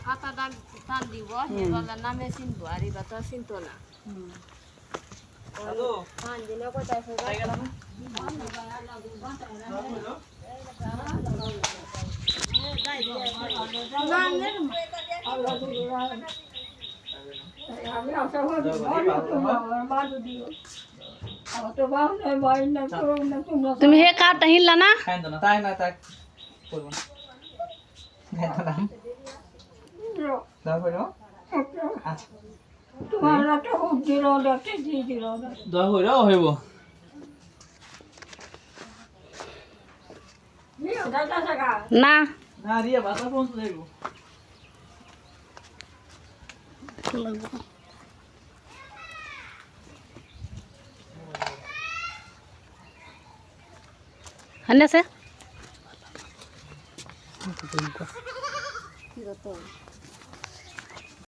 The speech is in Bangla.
খাতা টান দিব সেবেলা নামে চিনবো আর এবার তো চিনতো না তুমি হে কারটা হিললা না তাই না তাই করব না দাও হইলো আচ্ছা তোমার একটা উদ্দির দেখতে দিয়ে দিল দাও হইলো হইব না না রিয়া বাতা ফোন তো দেব হান্নে আছে